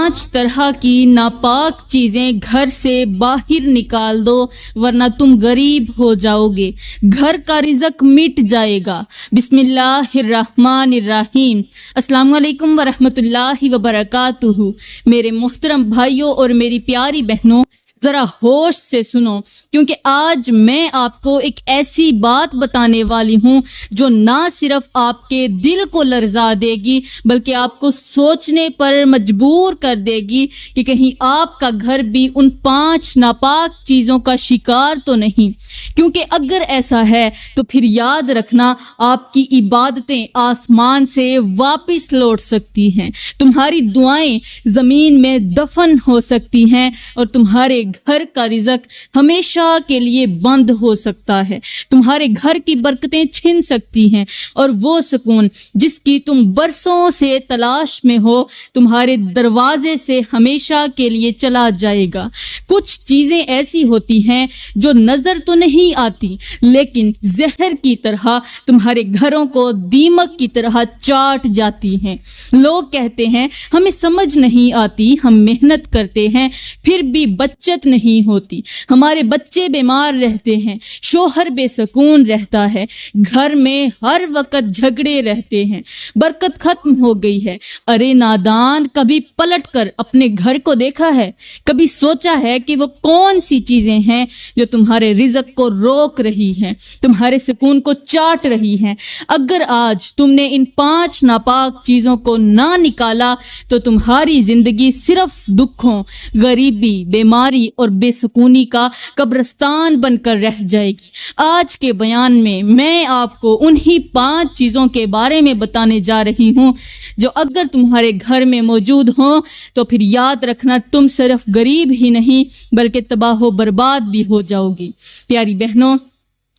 5 طرح کی ناپاک چیزیں گھر سے باہر نکال دو ورنہ تم غریب ہو جاؤ گے، گھر کا رزق مٹ جائے گا۔ بسم اللہ الرحمن الرحیم۔ السلام علیکم ورحمۃ اللہ وبرکاتہ۔ میرے محترم بھائیوں اور میری پیاری بہنوں، ذرا ہوش سے سنو، کیونکہ آج میں آپ کو ایک ایسی بات بتانے والی ہوں جو نہ صرف آپ کے دل کو لرزا دے گی بلکہ آپ کو سوچنے پر مجبور کر دے گی کہ کہیں آپ کا گھر بھی ان 5 ناپاک چیزوں کا شکار تو نہیں، کیونکہ اگر ایسا ہے تو پھر یاد رکھنا آپ کی عبادتیں آسمان سے واپس لوٹ سکتی ہیں، تمہاری دعائیں زمین میں دفن ہو سکتی ہیں اور تمہارے گھر کا رزق ہمیشہ کے لیے بند ہو سکتا ہے، تمہارے گھر کی برکتیں چھن سکتی ہیں اور وہ سکون جس کی تم برسوں سے تلاش میں ہو تمہارے دروازے سے ہمیشہ کے لیے چلا جائے گا۔ کچھ چیزیں ایسی ہوتی ہیں جو نظر تو نہیں آتی لیکن زہر کی طرح تمہارے گھروں کو دیمک کی طرح چاٹ جاتی ہیں۔ لوگ کہتے ہیں ہمیں سمجھ نہیں آتی، ہم محنت کرتے ہیں پھر بھی بچت نہیں ہوتی، ہمارے بچے بیمار رہتے ہیں، شوہر بے سکون رہتا ہے، گھر میں ہر وقت جھگڑے رہتے ہیں، برکت ختم ہو گئی ہے۔ ارے نادان، کبھی پلٹ کر اپنے گھر کو دیکھا ہے؟ کبھی سوچا ہے کہ وہ کون سی چیزیں ہیں جو تمہارے رزق کو روک رہی ہیں، تمہارے سکون کو چاٹ رہی ہیں؟ اگر آج تم نے ان 5 ناپاک چیزوں کو نہ نکالا تو تمہاری زندگی صرف دکھوں، غریبی، بیماری اور بے سکونی کا قبرستان بن کر رہ جائے گی۔ آج کے بیان میں آپ کو انہی 5 چیزوں کے بارے میں بتانے جا رہی ہوں جو اگر تمہارے گھر میں موجود ہوں تو پھر یاد رکھنا تم صرف غریب ہی نہیں بلکہ تباہ و برباد بھی ہو جاؤ گی۔ پیاری بہنوں،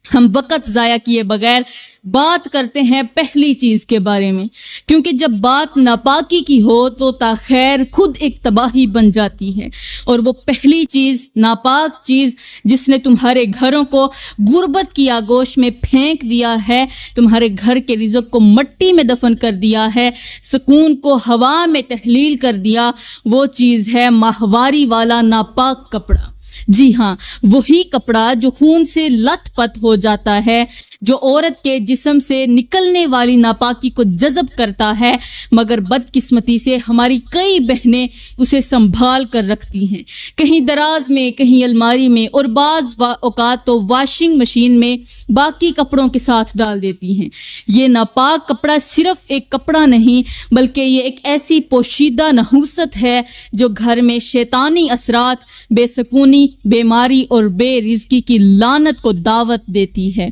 ہم وقت ضائع کیے بغیر بات کرتے ہیں پہلی چیز کے بارے میں، کیونکہ جب بات ناپاکی کی ہو تو تاخیر خود ایک تباہی بن جاتی ہے، اور وہ پہلی چیز، ناپاک چیز جس نے تمہارے گھروں کو غربت کی آغوش میں پھینک دیا ہے، تمہارے گھر کے رزق کو مٹی میں دفن کر دیا ہے، سکون کو ہوا میں تحلیل کر دیا، وہ چیز ہے ماہواری والا ناپاک کپڑا۔ جی ہاں، وہی کپڑا جو خون سے لت پت ہو جاتا ہے، جو عورت کے جسم سے نکلنے والی ناپاکی کو جذب کرتا ہے، مگر بدقسمتی سے ہماری کئی بہنیں اسے سنبھال کر رکھتی ہیں، کہیں دراز میں، کہیں الماری میں، اور بعض اوقات تو واشنگ مشین میں باقی کپڑوں کے ساتھ ڈال دیتی ہیں۔ یہ ناپاک کپڑا صرف ایک کپڑا نہیں بلکہ یہ ایک ایسی پوشیدہ نحوست ہے جو گھر میں شیطانی اثرات، بے سکونی، بیماری اور بے رزقی کی لعنت کو دعوت دیتی ہے۔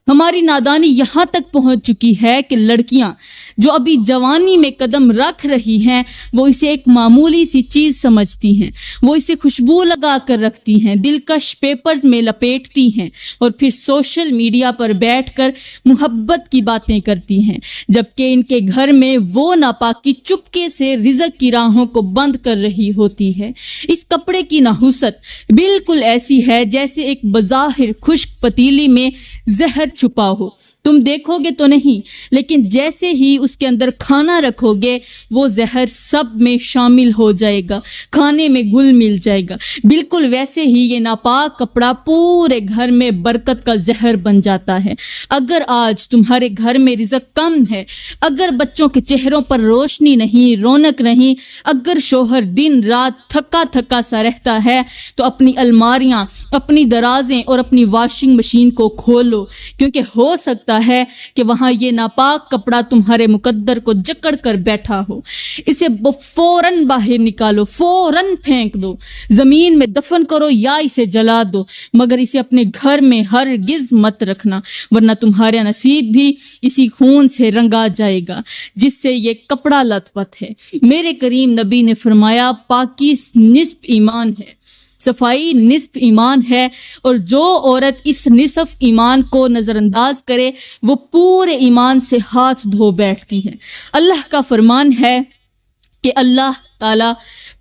ہماری نادانی یہاں تک پہنچ چکی ہے کہ لڑکیاں جو ابھی جوانی میں قدم رکھ رہی ہیں وہ اسے ایک معمولی سی چیز سمجھتی ہیں، وہ اسے خوشبو لگا کر رکھتی ہیں، دلکش پیپرز میں لپیٹتی ہیں اور پھر سوشل میڈیا پر بیٹھ کر محبت کی باتیں کرتی ہیں، جبکہ ان کے گھر میں وہ ناپاکی چپکے سے رزق کی راہوں کو بند کر رہی ہوتی ہے۔ اس کپڑے کی نحوست بالکل ایسی ہے جیسے ایک بظاہر خشک پتیلی میں زہر چھپا ہو، تم دیکھو گے تو نہیں، لیکن جیسے ہی اس کے اندر کھانا رکھو گے وہ زہر سب میں شامل ہو جائے گا، کھانے میں گل مل جائے گا۔ بالکل ویسے ہی یہ ناپاک کپڑا پورے گھر میں برکت کا زہر بن جاتا ہے۔ اگر آج تمہارے گھر میں رزق کم ہے، اگر بچوں کے چہروں پر روشنی نہیں، رونق نہیں، اگر شوہر دن رات تھکا تھکا سا رہتا ہے تو اپنی الماریاں، اپنی درازیں اور اپنی واشنگ مشین کو کھولو، کیونکہ ہو سکتا ہے کہ وہاں یہ ناپاک کپڑا تمہارے مقدر کو جکڑ کر بیٹھا ہو۔ اسے فوراً باہر نکالو، فوراً پھینک دو، زمین میں دفن کرو یا اسے جلا دو، مگر اسے اپنے گھر میں ہرگز مت رکھنا، ورنہ تمہارا نصیب بھی اسی خون سے رنگا جائے گا جس سے یہ کپڑا لت پت ہے۔ میرے کریم نبی نے فرمایا، پاکی نصف ایمان ہے، صفائی نصف ایمان ہے، اور جو عورت اس نصف ایمان کو نظر انداز کرے وہ پورے ایمان سے ہاتھ دھو بیٹھتی ہے۔ اللہ کا فرمان ہے کہ اللہ تعالیٰ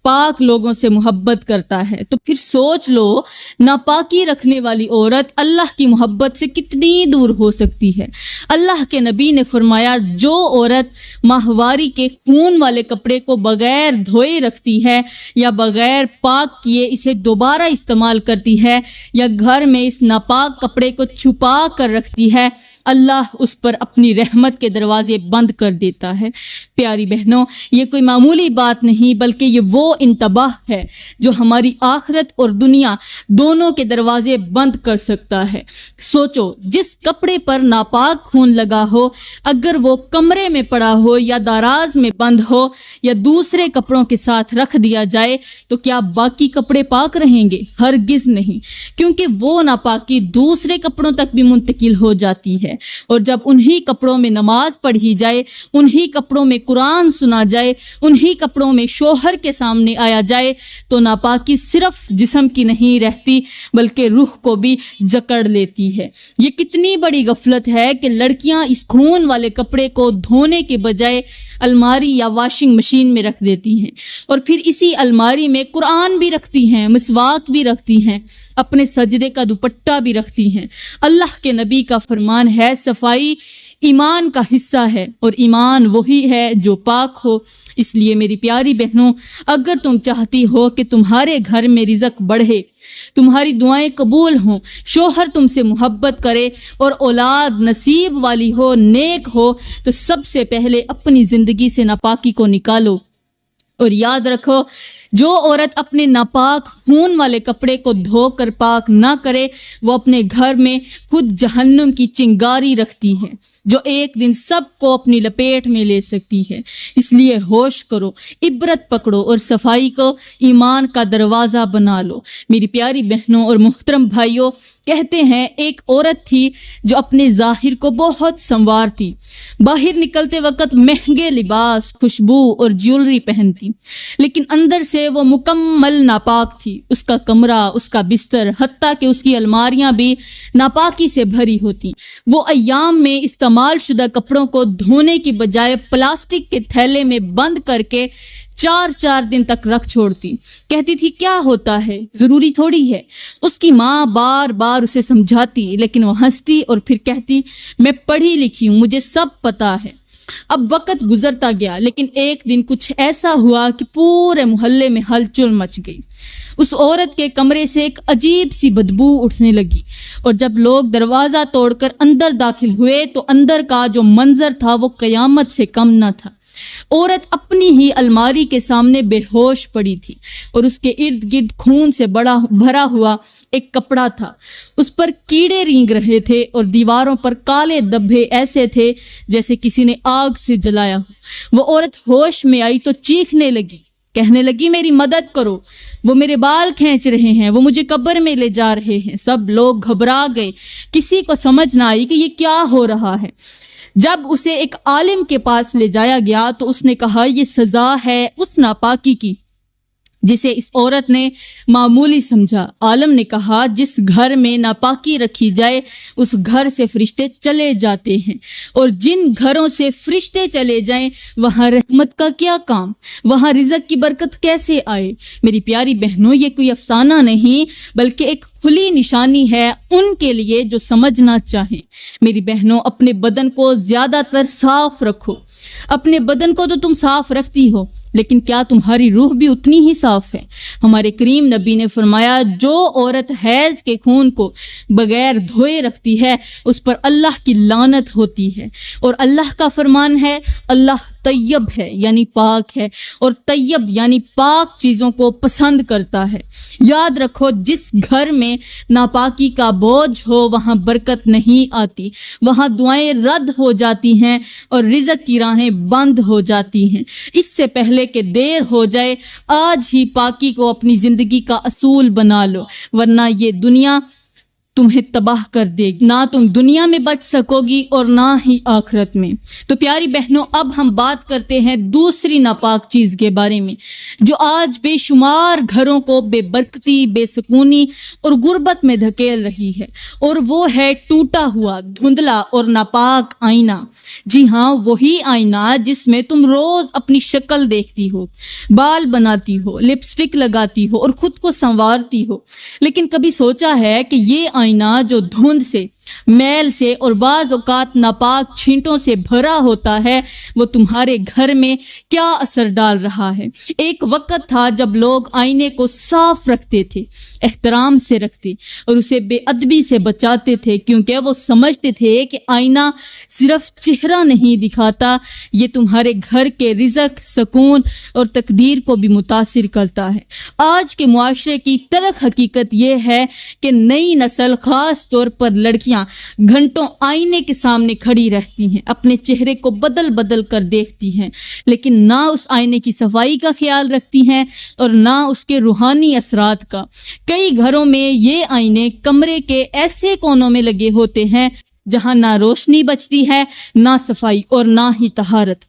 پاک لوگوں سے محبت کرتا ہے، تو پھر سوچ لو ناپاکی رکھنے والی عورت اللہ کی محبت سے کتنی دور ہو سکتی ہے۔ اللہ کے نبی نے فرمایا جو عورت ماہواری کے خون والے کپڑے کو بغیر دھوئے رکھتی ہے یا بغیر پاک کیے اسے دوبارہ استعمال کرتی ہے یا گھر میں اس ناپاک کپڑے کو چھپا کر رکھتی ہے، اللہ اس پر اپنی رحمت کے دروازے بند کر دیتا ہے۔ پیاری بہنوں، یہ کوئی معمولی بات نہیں بلکہ یہ وہ انتباہ ہے جو ہماری آخرت اور دنیا دونوں کے دروازے بند کر سکتا ہے۔ سوچو، جس کپڑے پر ناپاک خون لگا ہو اگر وہ کمرے میں پڑا ہو یا دراز میں بند ہو یا دوسرے کپڑوں کے ساتھ رکھ دیا جائے تو کیا باقی کپڑے پاک رہیں گے؟ ہرگز نہیں، کیونکہ وہ ناپاکی دوسرے کپڑوں تک بھی منتقل ہو جاتی ہے، اور جب انہی کپڑوں میں نماز پڑھی جائے، انہی کپڑوں میں قرآن سنا جائے، انہی کپڑوں میں شوہر کے سامنے آیا جائے تو ناپاکی صرف جسم کی نہیں رہتی بلکہ روح کو بھی جکڑ لیتی ہے۔ یہ کتنی بڑی غفلت ہے کہ لڑکیاں اس خون والے کپڑے کو دھونے کے بجائے الماری یا واشنگ مشین میں رکھ دیتی ہیں، اور پھر اسی الماری میں قرآن بھی رکھتی ہیں، مسواک بھی رکھتی ہیں، اپنے سجدے کا دوپٹہ بھی رکھتی ہیں۔ اللہ کے نبی کا فرمان ہے صفائی ایمان کا حصہ ہے، اور ایمان وہی ہے جو پاک ہو۔ اس لیے میری پیاری بہنوں، اگر تم چاہتی ہو کہ تمہارے گھر میں رزق بڑھے، تمہاری دعائیں قبول ہوں، شوہر تم سے محبت کرے اور اولاد نصیب والی ہو، نیک ہو، تو سب سے پہلے اپنی زندگی سے ناپاکی کو نکالو۔ اور یاد رکھو، جو عورت اپنے ناپاک خون والے کپڑے کو دھو کر پاک نہ کرے وہ اپنے گھر میں خود جہنم کی چنگاری رکھتی ہے جو ایک دن سب کو اپنی لپیٹ میں لے سکتی ہے۔ اس لیے ہوش کرو، عبرت پکڑو اور صفائی کو ایمان کا دروازہ بنا لو۔ میری پیاری بہنوں اور محترم بھائیوں، کہتے ہیں ایک عورت تھی جو اپنے ظاہر کو بہت سنوارتی، باہر نکلتے وقت مہنگے لباس، خوشبو اور جیولری پہنتی، لیکن اندر سے وہ مکمل ناپاک تھی۔ اس کا کمرہ، اس کا بستر، حتیٰ کہ اس کی الماریاں بھی ناپاکی سے بھری ہوتی۔ وہ ایام میں استعمال شدہ کپڑوں کو دھونے کی بجائے پلاسٹک کے تھیلے میں بند کر کے 4 دن تک رکھ چھوڑتی۔ کہتی تھی کیا ہوتا ہے، ضروری تھوڑی ہے۔ اس کی ماں بار بار اسے سمجھاتی لیکن وہ ہنستی اور پھر کہتی میں پڑھی لکھی ہوں، مجھے سب پتا ہے۔ اب وقت گزرتا گیا لیکن ایک دن کچھ ایسا ہوا کہ پورے محلے میں ہلچل مچ گئی۔ اس عورت کے کمرے سے ایک عجیب سی بدبو اٹھنے لگی، اور جب لوگ دروازہ توڑ کر اندر داخل ہوئے تو اندر کا جو منظر تھا وہ قیامت سے کم نہ تھا۔ عورت اپنی ہی الماری کے سامنے بے ہوش پڑی تھی، اور اس کے ارد گرد خون سے بھرا ہوا ایک کپڑا تھا۔ اس پر کیڑے رینگ رہے تھے اور دیواروں پر کالے دھبے ایسے تھے جیسے کسی نے آگ سے جلایا ہو۔ وہ عورت ہوش میں آئی تو چیخنے لگی، کہنے لگی میری مدد کرو، وہ میرے بال کھینچ رہے ہیں، وہ مجھے قبر میں لے جا رہے ہیں۔ سب لوگ گھبرا گئے، کسی کو سمجھ نہ آئی کہ یہ کیا ہو رہا ہے۔ جب اسے ایک عالم کے پاس لے جایا گیا تو اس نے کہا یہ سزا ہے اس ناپاکی کی جسے اس عورت نے معمولی سمجھا۔ عالم نے کہا جس گھر میں ناپاکی رکھی جائے اس گھر سے فرشتے چلے جاتے ہیں، اور جن گھروں سے فرشتے چلے جائیں وہاں رحمت کا کیا کام، وہاں رزق کی برکت کیسے آئے۔ میری پیاری بہنوں، یہ کوئی افسانہ نہیں بلکہ ایک کھلی نشانی ہے ان کے لیے جو سمجھنا چاہیں۔ میری بہنوں، اپنے بدن کو زیادہ تر صاف رکھو۔ اپنے بدن کو تو تم صاف رکھتی ہو، لیکن کیا تمہاری روح بھی اتنی ہی صاف ہے؟ ہمارے کریم نبی نے فرمایا جو عورت حیض کے خون کو بغیر دھوئے رکھتی ہے اس پر اللہ کی لعنت ہوتی ہے، اور اللہ کا فرمان ہے اللہ طیب ہے یعنی پاک ہے، اور طیب یعنی پاک چیزوں کو پسند کرتا ہے۔ یاد رکھو جس گھر میں ناپاکی کا بوجھ ہو وہاں برکت نہیں آتی، وہاں دعائیں رد ہو جاتی ہیں اور رزق کی راہیں بند ہو جاتی ہیں۔ اس سے پہلے کہ دیر ہو جائے آج ہی پاکی کو اپنی زندگی کا اصول بنا لو، ورنہ یہ دنیا تمہیں تباہ کر دے گی، نہ تم دنیا میں بچ سکو گی اور نہ ہی آخرت میں۔ تو پیاری بہنوں، اب ہم بات کرتے ہیں دوسری ناپاک چیز کے بارے میں جو آج بے شمار گھروں کو بے برکتی، بے سکونی اور غربت میں دھکیل رہی ہے، اور وہ ہے ٹوٹا ہوا، دھندلا اور ناپاک آئینہ۔ جی ہاں، وہی آئینہ جس میں تم روز اپنی شکل دیکھتی ہو، بال بناتی ہو، لپسٹک لگاتی ہو اور خود کو سنوارتی ہو، لیکن کبھی سوچا ہے کہ یہ آئینہ جو دھند سے، میل سے اور بعض اوقات ناپاک چھینٹوں سے بھرا ہوتا ہے، وہ تمہارے گھر میں کیا اثر ڈال رہا ہے؟ ایک وقت تھا جب لوگ آئینے کو صاف رکھتے تھے، احترام سے رکھتے اور اسے بے ادبی سے بچاتے تھے، کیونکہ وہ سمجھتے تھے کہ آئینہ صرف چہرہ نہیں دکھاتا، یہ تمہارے گھر کے رزق، سکون اور تقدیر کو بھی متاثر کرتا ہے۔ آج کے معاشرے کی تلخ حقیقت یہ ہے کہ نئی نسل، خاص طور پر لڑکیاں، گھنٹوں آئینے کے سامنے کھڑی رہتی ہیں، اپنے چہرے کو بدل بدل کر دیکھتی ہیں، لیکن نہ اس آئینے کی صفائی کا خیال رکھتی ہیں اور نہ اس کے روحانی اثرات کا۔ کئی گھروں میں یہ آئینے کمرے کے ایسے کونوں میں لگے ہوتے ہیں جہاں نہ روشنی بچتی ہے، نہ صفائی اور نہ ہی طہارت۔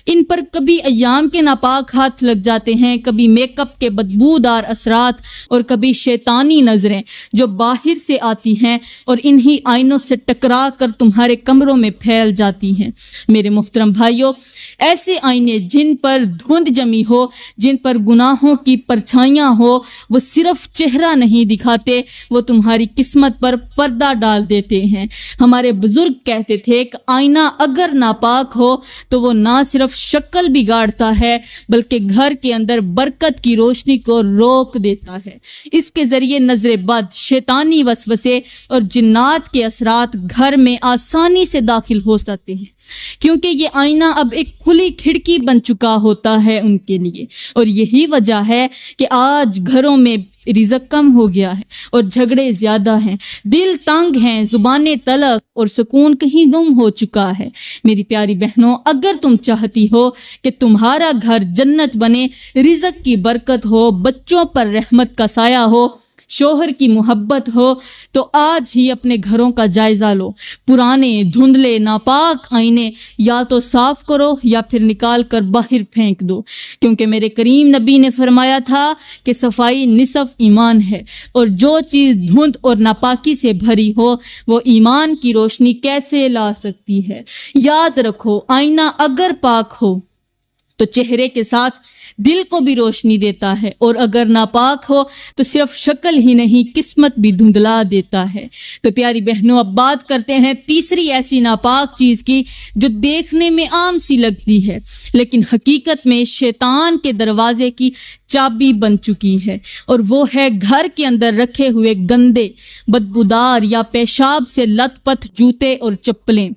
ان پر کبھی ایام کے ناپاک ہاتھ لگ جاتے ہیں، کبھی میک اپ کے بدبودار اثرات اور کبھی شیطانی نظریں جو باہر سے آتی ہیں اور انہی آئینوں سے ٹکرا کر تمہارے کمروں میں پھیل جاتی ہیں۔ میرے محترم بھائیوں، ایسے آئینے جن پر دھند جمی ہو، جن پر گناہوں کی پرچھائیاں ہو، وہ صرف چہرہ نہیں دکھاتے، وہ تمہاری قسمت پر پردہ ڈال دیتے ہیں۔ ہمارے بزرگ کہتے تھے کہ آئینہ اگر ناپاک ہو تو وہ نہ صرف شکل بگاڑتا ہے بلکہ گھر کے اندر برکت کی روشنی کو روک دیتا ہے۔ اس کے ذریعے نظر بد، شیطانی وسوسے اور جنات کے اثرات گھر میں آسانی سے داخل ہو سکتے ہیں، کیونکہ یہ آئینہ اب ایک کھلی کھڑکی بن چکا ہوتا ہے ان کے لیے۔ اور یہی وجہ ہے کہ آج گھروں میں رزق کم ہو گیا ہے اور جھگڑے زیادہ ہیں، دل تنگ ہیں، زبانیں تلخ اور سکون کہیں گم ہو چکا ہے۔ میری پیاری بہنوں، اگر تم چاہتی ہو کہ تمہارا گھر جنت بنے، رزق کی برکت ہو، بچوں پر رحمت کا سایہ ہو، شوہر کی محبت ہو، تو آج ہی اپنے گھروں کا جائزہ لو۔ پرانے دھندلے ناپاک آئینے یا تو صاف کرو یا پھر نکال کر باہر پھینک دو، کیونکہ میرے کریم نبی نے فرمایا تھا کہ صفائی نصف ایمان ہے، اور جو چیز دھند اور ناپاکی سے بھری ہو وہ ایمان کی روشنی کیسے لا سکتی ہے؟ یاد رکھو، آئینہ اگر پاک ہو تو چہرے کے ساتھ دل کو بھی روشنی دیتا ہے، اور اگر ناپاک ہو تو صرف شکل ہی نہیں، قسمت بھی دھندلا دیتا ہے۔ تو پیاری بہنوں، اب بات کرتے ہیں تیسری ایسی ناپاک چیز کی جو دیکھنے میں عام سی لگتی ہے لیکن حقیقت میں شیطان کے دروازے کی چابی بن چکی ہے، اور وہ ہے گھر کے اندر رکھے ہوئے گندے، بدبودار یا پیشاب سے لت پت جوتے اور چپلیں۔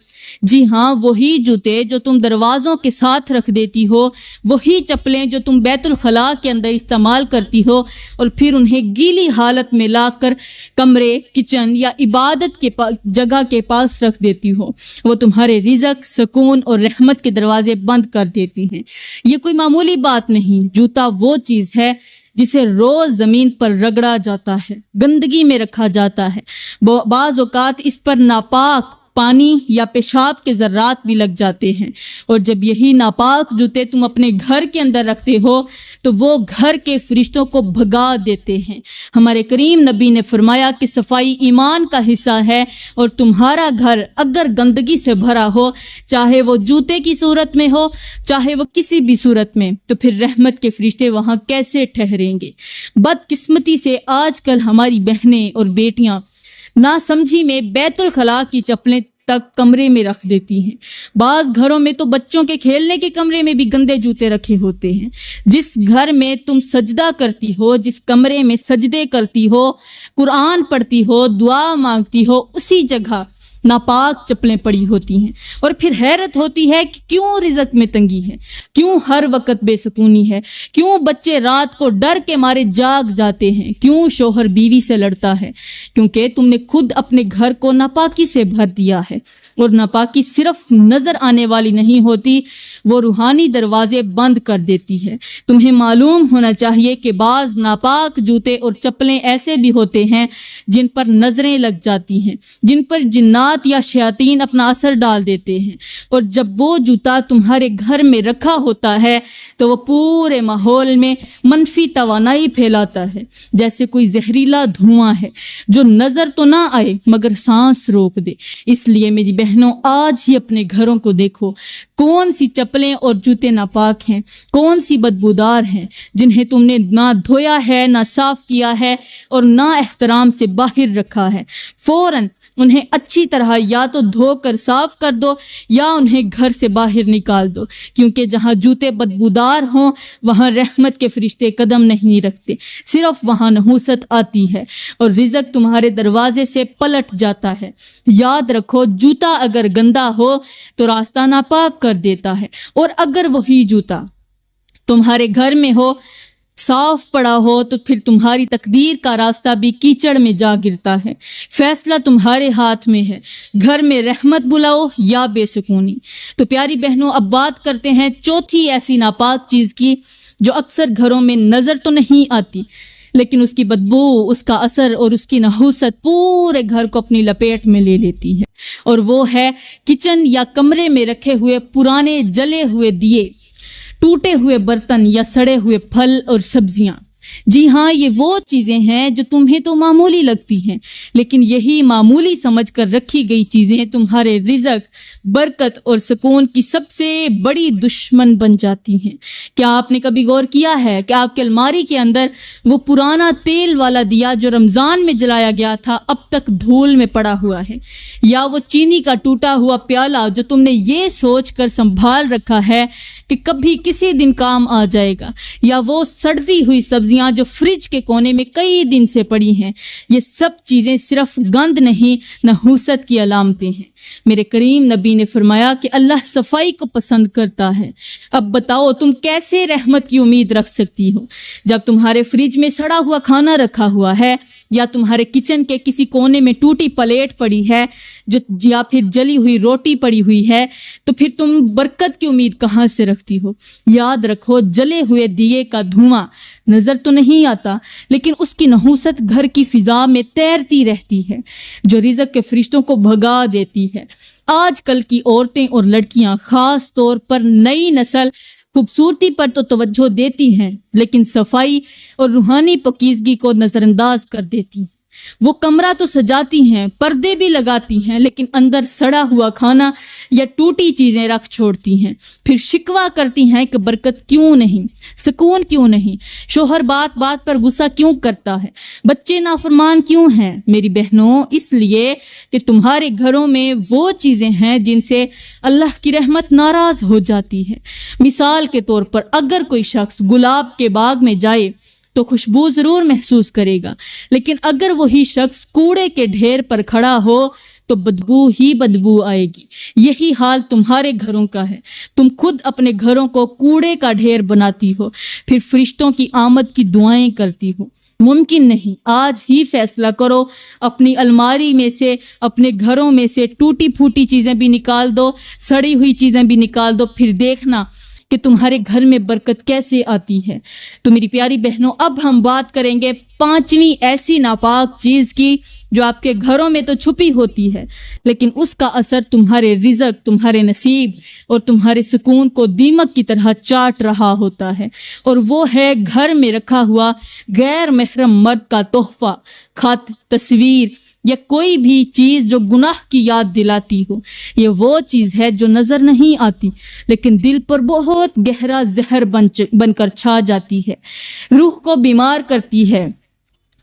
جی ہاں، وہی جوتے جو تم دروازوں کے ساتھ رکھ دیتی ہو، وہی چپلیں جو تم بیت الخلاء کے اندر استعمال کرتی ہو اور پھر انہیں گیلی حالت میں لا کر کمرے، کچن یا عبادت کے جگہ کے پاس رکھ دیتی ہو، وہ تمہارے رزق، سکون اور رحمت کے دروازے بند کر دیتی ہیں۔ یہ کوئی معمولی بات نہیں، جوتا وہ چیز ہے جسے روز زمین پر رگڑا جاتا ہے، گندگی میں رکھا جاتا ہے، بعض اوقات اس پر ناپاک پانی یا پیشاب کے ذرات بھی لگ جاتے ہیں، اور جب یہی ناپاک جوتے تم اپنے گھر کے اندر رکھتے ہو تو وہ گھر کے فرشتوں کو بھگا دیتے ہیں۔ ہمارے کریم نبی نے فرمایا کہ صفائی ایمان کا حصہ ہے، اور تمہارا گھر اگر گندگی سے بھرا ہو، چاہے وہ جوتے کی صورت میں ہو، چاہے وہ کسی بھی صورت میں، تو پھر رحمت کے فرشتے وہاں کیسے ٹھہریں گے؟ بدقسمتی سے آج کل ہماری بہنیں اور بیٹیاں نا سمجھی میں بیت الخلاء کی چپلیں تک کمرے میں رکھ دیتی ہیں۔ بعض گھروں میں تو بچوں کے کھیلنے کے کمرے میں بھی گندے جوتے رکھے ہوتے ہیں۔ جس گھر میں تم سجدہ کرتی ہو، جس کمرے میں سجدے کرتی ہو، قرآن پڑھتی ہو، دعا مانگتی ہو، اسی جگہ ناپاک چپلیں پڑی ہوتی ہیں، اور پھر حیرت ہوتی ہے کہ کیوں رزق میں تنگی ہے، کیوں ہر وقت بے سکونی ہے، کیوں بچے رات کو ڈر کے مارے جاگ جاتے ہیں، کیوں شوہر بیوی سے لڑتا ہے؟ کیونکہ تم نے خود اپنے گھر کو ناپاکی سے بھر دیا ہے، اور ناپاکی صرف نظر آنے والی نہیں ہوتی، وہ روحانی دروازے بند کر دیتی ہے۔ تمہیں معلوم ہونا چاہیے کہ بعض ناپاک جوتے اور چپلیں ایسے بھی ہوتے ہیں جن پر نظریں لگ جاتی ہیں، جن پر جنات یا شیاطین اپنا اثر ڈال دیتے ہیں، اور جب وہ جوتا تمہارے گھر میں رکھا ہوتا ہے تو وہ پورے ماحول میں منفی توانائی پھیلاتا ہے، جیسے کوئی زہریلا دھواں ہے جو نظر تو نہ آئے مگر سانس روک دے۔ اس لیے میری بہنوں، آج ہی اپنے گھروں کو دیکھو، کون سی چپلیں اور جوتے ناپاک ہیں، کون سی بدبودار ہیں جنہیں تم نے نہ دھویا ہے، نہ صاف کیا ہے اور نہ احترام سے باہر رکھا ہے۔ فوراً انہیں اچھی طرح یا تو دھو کر صاف کر دو یا انہیں گھر سے باہر نکال دو، کیونکہ جہاں جوتے بدبودار ہوں وہاں رحمت کے فرشتے قدم نہیں رکھتے، صرف وہاں نحوست آتی ہے اور رزق تمہارے دروازے سے پلٹ جاتا ہے۔ یاد رکھو، جوتا اگر گندا ہو تو راستہ ناپاک کر دیتا ہے، اور اگر وہی جوتا تمہارے گھر میں ہو، صاف پڑا ہو، تو پھر تمہاری تقدیر کا راستہ بھی کیچڑ میں جا گرتا ہے۔ فیصلہ تمہارے ہاتھ میں ہے، گھر میں رحمت بلاؤ یا بے سکونی۔ تو پیاری بہنوں، اب بات کرتے ہیں چوتھی ایسی ناپاک چیز کی جو اکثر گھروں میں نظر تو نہیں آتی، لیکن اس کی بدبو، اس کا اثر اور اس کی نحوست پورے گھر کو اپنی لپیٹ میں لے لیتی ہے، اور وہ ہے کچن یا کمرے میں رکھے ہوئے پرانے جلے ہوئے دیے، ٹوٹے ہوئے برتن یا سڑے ہوئے پھل اور سبزیاں۔ جی ہاں، یہ وہ چیزیں ہیں جو تمہیں تو معمولی لگتی ہیں، لیکن یہی معمولی سمجھ کر رکھی گئی چیزیں تمہارے رزق، برکت اور سکون کی سب سے بڑی دشمن بن جاتی ہیں۔ کیا آپ نے کبھی غور کیا ہے کہ آپ کے الماری کے اندر وہ پرانا تیل والا دیا جو رمضان میں جلایا گیا تھا اب تک دھول میں پڑا ہوا ہے، یا وہ چینی کا ٹوٹا ہوا پیالہ جو تم نے یہ سوچ کر سنبھال رکھا ہے کہ کبھی کسی دن کام آ جائے گا، یا وہ سڑتی ہوئی سبزیاں جو فریج کے کونے میں کئی دن سے پڑی ہیں۔ یہ سب چیزیں صرف گند نہیں، نحوست کی علامتیں ہیں۔ میرے کریم نبی نے فرمایا کہ اللہ صفائی کو پسند کرتا ہے۔ اب بتاؤ، تم کیسے رحمت کی امید رکھ سکتی ہو جب تمہارے فریج میں سڑا ہوا کھانا رکھا ہوا ہے، یا تمہارے کچن کے کسی کونے میں ٹوٹی پلیٹ پڑی ہے یا پھر جلی ہوئی روٹی پڑی ہوئی ہے؟ تو پھر تم برکت کی امید کہاں سے رکھتی ہو؟ یاد رکھو، جلے ہوئے دیے کا دھواں نظر تو نہیں آتا، لیکن اس کی نحوست گھر کی فضا میں تیرتی رہتی ہے، جو رزق کے فرشتوں کو بھگا دیتی ہے۔ آج کل کی عورتیں اور لڑکیاں، خاص طور پر نئی نسل، خوبصورتی پر تو توجہ دیتی ہیں لیکن صفائی اور روحانی پاکیزگی کو نظر انداز کر دیتی ہیں۔ وہ کمرہ تو سجاتی ہیں، پردے بھی لگاتی ہیں، لیکن اندر سڑا ہوا کھانا یا ٹوٹی چیزیں رکھ چھوڑتی ہیں۔ پھر شکوہ کرتی ہیں کہ برکت کیوں نہیں، سکون کیوں نہیں، شوہر بات بات پر غصہ کیوں کرتا ہے، بچے نافرمان کیوں ہیں۔ میری بہنوں، اس لیے کہ تمہارے گھروں میں وہ چیزیں ہیں جن سے اللہ کی رحمت ناراض ہو جاتی ہے۔ مثال کے طور پر، اگر کوئی شخص گلاب کے باغ میں جائے تو خوشبو ضرور محسوس کرے گا، لیکن اگر وہی شخص کوڑے کے ڈھیر پر کھڑا ہو تو بدبو ہی بدبو آئے گی۔ یہی حال تمہارے گھروں کا ہے۔ تم خود اپنے گھروں کو کوڑے کا ڈھیر بناتی ہو، پھر فرشتوں کی آمد کی دعائیں کرتی ہو۔ ممکن نہیں۔ آج ہی فیصلہ کرو، اپنی الماری میں سے، اپنے گھروں میں سے ٹوٹی پھوٹی چیزیں بھی نکال دو، سڑی ہوئی چیزیں بھی نکال دو، پھر دیکھنا کہ تمہارے گھر میں برکت کیسے آتی ہے۔ تو میری پیاری بہنوں، اب ہم بات کریں گے پانچویں ایسی ناپاک چیز کی جو آپ کے گھروں میں تو چھپی ہوتی ہے، لیکن اس کا اثر تمہارے رزق، تمہارے نصیب اور تمہارے سکون کو دیمک کی طرح چاٹ رہا ہوتا ہے، اور وہ ہے گھر میں رکھا ہوا غیر محرم مرد کا تحفہ، خط، تصویر یا کوئی بھی چیز جو گناہ کی یاد دلاتی ہو۔ یہ وہ چیز ہے جو نظر نہیں آتی لیکن دل پر بہت گہرا زہر بن کر چھا جاتی ہے، روح کو بیمار کرتی ہے،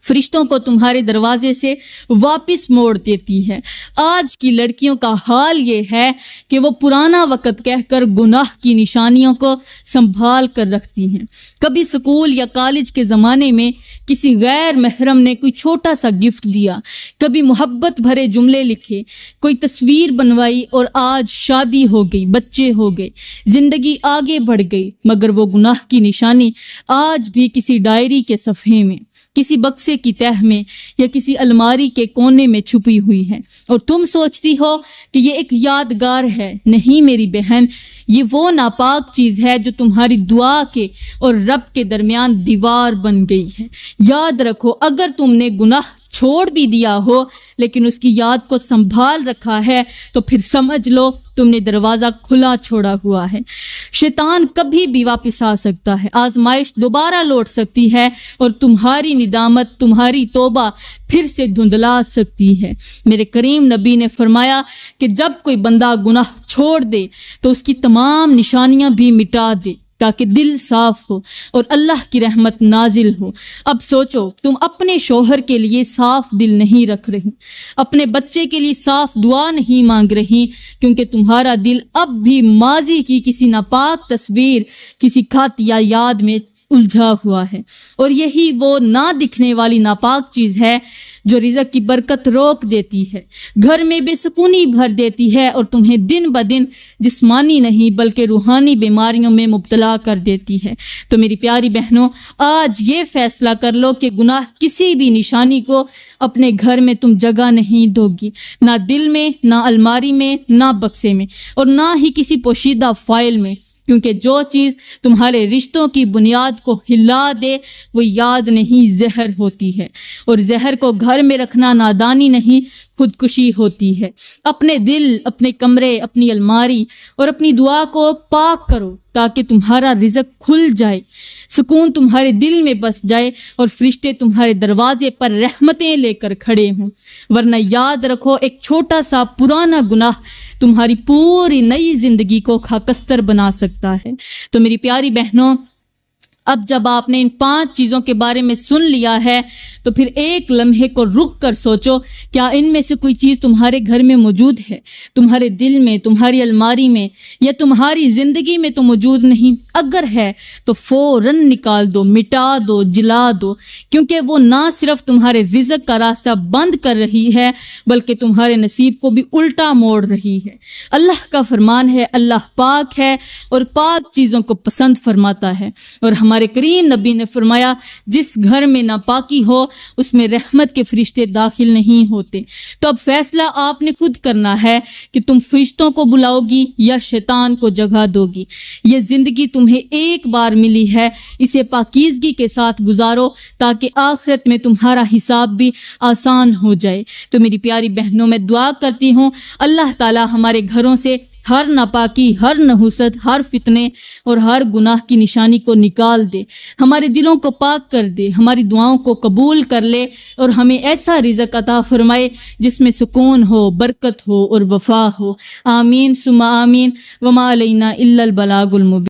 فرشتوں کو تمہارے دروازے سے واپس موڑ دیتی ہے۔ آج کی لڑکیوں کا حال یہ ہے کہ وہ پرانا وقت کہہ کر گناہ کی نشانیوں کو سنبھال کر رکھتی ہیں۔ کبھی اسکول یا کالج کے زمانے میں کسی غیر محرم نے کوئی چھوٹا سا گفٹ دیا، کبھی محبت بھرے جملے لکھے، کوئی تصویر بنوائی، اور آج شادی ہو گئی، بچے ہو گئے، زندگی آگے بڑھ گئی، مگر وہ گناہ کی نشانی آج بھی کسی ڈائری کے صفحے میں، کسی بکسے کی تہ میں یا کسی الماری کے کونے میں چھپی ہوئی ہے، اور تم سوچتی ہو کہ یہ ایک یادگار ہے۔ نہیں میری بہن، یہ وہ ناپاک چیز ہے جو تمہاری دعا کے اور رب کے درمیان دیوار بن گئی ہے۔ یاد رکھو، اگر تم نے گناہ چھوڑ بھی دیا ہو لیکن اس کی یاد کو سنبھال رکھا ہے تو پھر سمجھ لو تم نے دروازہ کھلا چھوڑا ہوا ہے۔ شیطان کبھی بھی واپس آ سکتا ہے، آزمائش دوبارہ لوٹ سکتی ہے، اور تمہاری ندامت، تمہاری توبہ پھر سے دھندلا سکتی ہے۔ میرے کریم نبی نے فرمایا کہ جب کوئی بندہ گناہ چھوڑ دے تو اس کی تمام نشانیاں بھی مٹا دے تاکہ دل صاف ہو اور اللہ کی رحمت نازل ہو۔ اب سوچو، تم اپنے شوہر کے لیے صاف دل نہیں رکھ رہی، اپنے بچے کے لیے صاف دعا نہیں مانگ رہی، کیونکہ تمہارا دل اب بھی ماضی کی کسی ناپاک تصویر، کسی خط یا یاد میں الجھا ہوا ہے، اور یہی وہ نہ دکھنے والی ناپاک چیز ہے جو رزق کی برکت روک دیتی ہے، گھر میں بے سکونی بھر دیتی ہے، اور تمہیں دن بدن جسمانی نہیں بلکہ روحانی بیماریوں میں مبتلا کر دیتی ہے۔ تو میری پیاری بہنوں، آج یہ فیصلہ کر لو کہ گناہ کسی بھی نشانی کو اپنے گھر میں تم جگہ نہیں دو گی، نہ دل میں، نہ الماری میں، نہ بکسے میں، اور نہ ہی کسی پوشیدہ فائل میں، کیونکہ جو چیز تمہارے رشتوں کی بنیاد کو ہلا دے وہ یاد نہیں، زہر ہوتی ہے، اور زہر کو گھر میں رکھنا نادانی نہیں، خودکشی ہوتی ہے۔ اپنے دل، اپنے کمرے، اپنی الماری اور اپنی دعا کو پاک کرو تاکہ تمہارا رزق کھل جائے، سکون تمہارے دل میں بس جائے، اور فرشتے تمہارے دروازے پر رحمتیں لے کر کھڑے ہوں، ورنہ یاد رکھو ایک چھوٹا سا پرانا گناہ تمہاری پوری نئی زندگی کو خاکستر بنا سکتا ہے۔ تو میری پیاری بہنوں، اب جب آپ نے ان 5 چیزوں کے بارے میں سن لیا ہے تو پھر ایک لمحے کو رک کر سوچو، کیا ان میں سے کوئی چیز تمہارے گھر میں موجود ہے، تمہارے دل میں، تمہاری الماری میں، یا تمہاری زندگی میں تو موجود نہیں؟ اگر ہے تو فوراً نکال دو، مٹا دو، جلا دو، کیونکہ وہ نہ صرف تمہارے رزق کا راستہ بند کر رہی ہے بلکہ تمہارے نصیب کو بھی الٹا موڑ رہی ہے۔ اللہ کا فرمان ہے، اللہ پاک ہے اور پاک چیزوں کو پسند فرماتا ہے، اور ہمارے کریم نبی نے فرمایا جس گھر میں ناپاکی ہو اس میں رحمت کے فرشتے داخل نہیں ہوتے۔ تو اب فیصلہ آپ نے خود کرنا ہے کہ تم فرشتوں کو بلاؤ گی یا شیطان کو جگہ دو گی۔ یہ زندگی تمہیں ایک بار ملی ہے، اسے پاکیزگی کے ساتھ گزارو تاکہ آخرت میں تمہارا حساب بھی آسان ہو جائے۔ تو میری پیاری بہنوں، میں دعا کرتی ہوں اللہ تعالی ہمارے گھروں سے ہر ناپاکی، ہر نحوست، ہر فتنے اور ہر گناہ کی نشانی کو نکال دے، ہمارے دلوں کو پاک کر دے، ہماری دعاؤں کو قبول کر لے، اور ہمیں ایسا رزق عطا فرمائے جس میں سکون ہو، برکت ہو اور وفا ہو۔ آمین ثم آمین، وما علینا الا البلاغ المبین۔